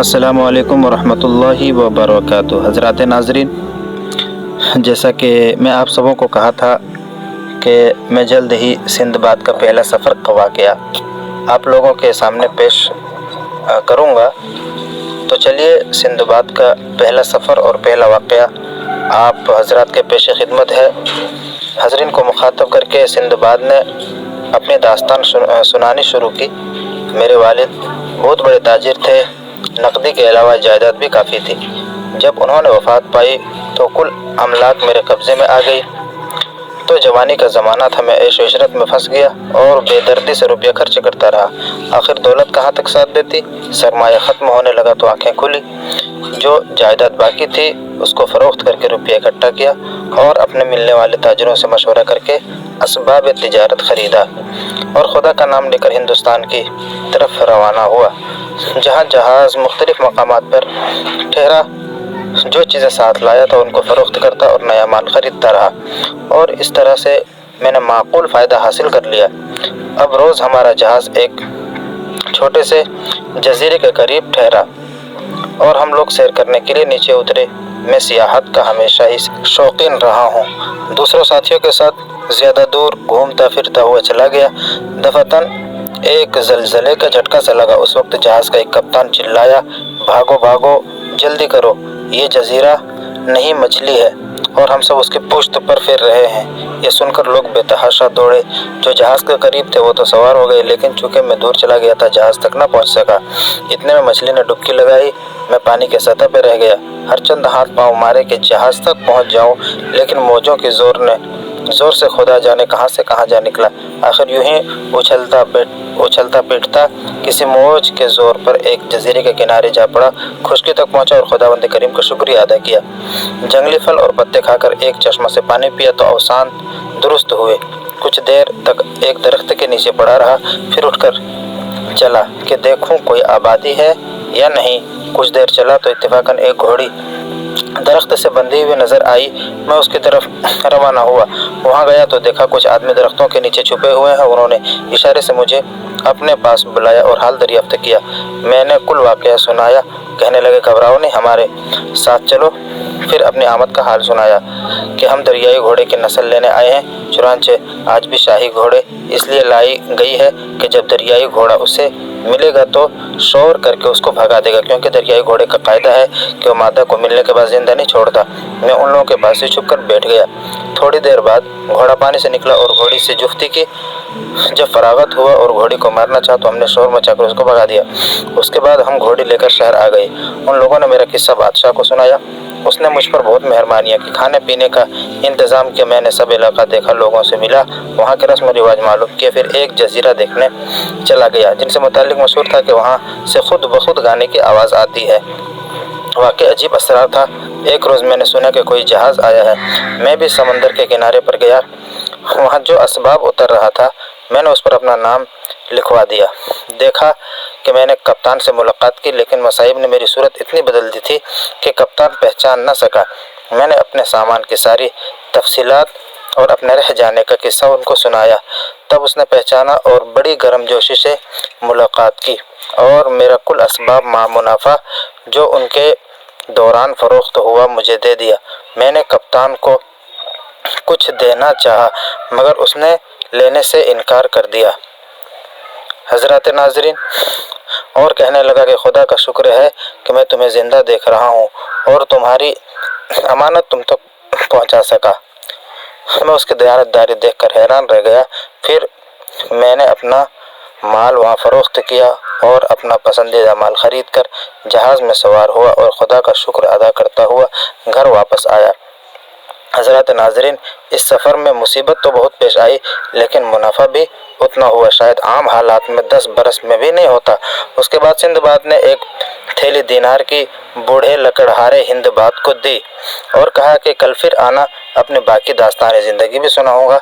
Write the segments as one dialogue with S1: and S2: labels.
S1: अस्सलामुअलैकुम वरहमतुल्लाहि वबरकातुहू। हज़रात नाज़रीन, जैसा कि मैं आप सबों को कहा था कि मैं जल्द ही सिंदबाद का पहला सफ़र का वाक़या आप लोगों के सामने पेश करूँगा। तो चलिए, सिंदबाद का पहला सफ़र और पहला वाक़या आप हज़रात के पेश खिदमत है। हज़रीन को मुखातब करके सिंदबाद ने अपनी दास्तान सुनानी शुरू की। मेरे वालिद बहुत बड़े ताजिर थे, नकदी के अलावा जायदाद भी काफ़ी थी। जब उन्होंने वफ़ात पाई तो कुल अमलाक मेरे कब्ज़े में आ गई। तो जवानी का ज़माना था, मैं ऐश इशरत में फंस गया और बेदर्दी से रुपया खर्च करता रहा। आखिर दौलत कहाँ तक साथ देती। सरमाया ख़त्म होने लगा तो आंखें खुली। जो जायदाद बाकी थी उसको फ़रोख्त करके रुपया इकट्ठा किया और अपने मिलने वाले ताजिरों से मशवरा करके असबाब तिजारत ख़रीदा और खुदा का नाम लेकर हिंदुस्तान की तरफ रवाना हुआ, जहाँ जहाज़ मुख्तलिफ मकामात पर ठहरा। जो चीज़ें साथ लाया था उनको फ़रोख्त करता और नया माल ख़रीदता रहा और इस तरह से मैंने माकूल फ़ायदा हासिल कर लिया। अब रोज़ हमारा जहाज़ एक छोटे से जजीरे के करीब ठहरा और हम लोग सैर करने के लिए नीचे उतरे। मैं सियाहत का हमेशा ही शौकीन रहा हूँ। दूसरों साथियों के साथ ज़्यादा दूर घूमता फिरता हुआ चला गया। दफ़तन एक ज़लज़ले का झटका सा लगा। उस वक्त जहाज़ का एक कप्तान चिल्लाया, भागो भागो, जल्दी करो, ये जजीरा नहीं मछली है और हम सब उसके पुश्त पर फिर रहे हैं। ये सुनकर लोग बेतहाशा दौड़े। जो जहाज़ के करीब थे वो तो सवार हो गए, लेकिन चूंकि मैं दूर चला गया था जहाज़ तक न पहुंच सका। इतने में मछली ने डुबकी लगाई। मैं पानी के सतह पर रह गया। हर चंद हाथ पाँव मारे कि जहाज़ तक पहुंच जाऊं, लेकिन मौजों की जोर से खुदा जाने कहां से कहां जा निकला। आखिर यूं ही उछलता पीटता किसी मौज के जोर पर एक जजीरे के किनारे जा पड़ा। खुशकी तक पहुंचा और खुदावंद करीम का शुक्रिया अदा किया। जंगली फल और पत्ते खाकर एक चश्मा से पानी पिया तो अवसान दुरुस्त हुए। कुछ देर तक एक दरख्त के नीचे पड़ा रहा, फिर उठकर चला कि देखूं कोई आबादी है या नहीं। कुछ देर चला तो इत्तेफाकन एक घोड़ी दरख्त से बंधी हुई नजर आई। मैं उसकी तरफ रवाना हुआ। वहां गया तो देखा कुछ आदमी दरख्तों के नीचे छुपे हुए हैं। उन्होंने इशारे से मुझे अपने पास बुलाया और हाल दरियाफ्त किया। मैंने कुल वाक़या सुनाया। कहने लगे, घबराओ नहीं, हमारे साथ चलो। फिर अपनी आमद का हाल सुनाया कि हम दरियाई घोड़े की नस्ल लेने आए हैं। चुनांचे आज भी शाही घोड़े इसलिए लाई गई है कि जब दरियाई घोड़ा उसे मिलेगा तो शोर करके उसको भगा देगा, क्योंकि दरियाई घोड़े का कायदा है कि वो मादा को मिलने के बाद जिंदा नहीं छोड़ता। मैं उन लोगों के पास ही छुप कर बैठ गया। थोड़ी देर बाद घोड़ा पानी से निकला और घोड़ी से जुफ्ती की। जब फरागत हुआ और घोड़ी को मारना चाहा तो हमने शोर मचाकर उसको भगा दिया। उसके बाद हम घोड़ी लेकर शहर आ गए। उन लोगों ने मेरा किस्सा बादशाह को सुनाया। उसने मुझ पर बहुत मेहरबानियाँ की, खाने पीने का इंतज़ाम किया। मैंने सब इलाका देखा, लोगों से मिला, वहाँ के रस्म रिवाज मालूम किए। फिर एक जजीरा देखने चला गया जिनसे मुतालिक मशहूर था कि वहाँ से खुद ब खुद गाने की आवाज़ आती है। वाकई अजीब असरार था। एक रोज़ मैंने सुना कि कोई जहाज़ आया है। मैं भी समंदर के किनारे पर गया। वहाँ जो असबाब उतर रहा था मैंने उस पर अपना नाम लिखवा दिया। देखा कि मैंने कप्तान से मुलाकात की, लेकिन मसाइब ने मेरी सूरत इतनी बदल दी थी कि कप्तान पहचान न सका। मैंने अपने सामान की सारी तफसीलात और अपने रह जाने का किस्सा उनको सुनाया। तब उसने पहचाना और बड़ी गर्मजोशी से मुलाकात की और मेरा कुल असबाब मा मुनाफा जो उनके दौरान फ़रोख्त हुआ मुझे दे दिया। मैंने कप्तान को कुछ देना चाहा मगर उसने लेने से इनकार कर दिया। हज़रात नाज़रीन, और कहने लगा कि खुदा का शुक्र है कि मैं तुम्हें ज़िंदा देख रहा हूँ और तुम्हारी अमानत तुम तक पहुँचा सका। मैं उसकी दयानतदारी देखकर हैरान रह गया। फिर मैंने अपना माल वहाँ फ़रोख्त किया और अपना पसंदीदा माल ख़रीद कर जहाज़ में सवार हुआ और खुदा का शुक्र अदा करता हुआ घर वापस आया। हज़रात नाज़रीन, इस सफ़र में मुसीबत तो बहुत पेश आई, लेकिन मुनाफा भी उतना हुआ शायद आम हालात में 10 बरस में भी नहीं होता। उसके बाद सिंदबाद ने एक थैली दीनार की बूढ़े लकड़हारे हिंदबाद को दी और कहा कि कल फिर आना, अपनी बाकी दास्तान ज़िंदगी भी सुनाऊंगा।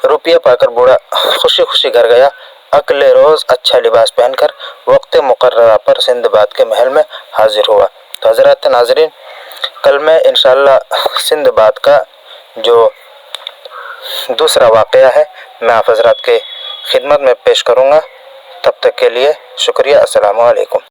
S1: रुपया पाकर बूढ़ा खुशी खुशी घर गया। अगले रोज़ अच्छा लिबास पहनकर वक्त मुकर्ररा पर सिंदबाद के महल में हाजिर हुआ। तो हज़रात नाज़रीन, कल मैं इंशाअल्लाह सिंदबाद का जो दूसरा वाक़या है मैं आप हज़रात के खिदमत में पेश करूँगा। तब तक के लिए शुक्रिया। अस्सलामु अलैकुम।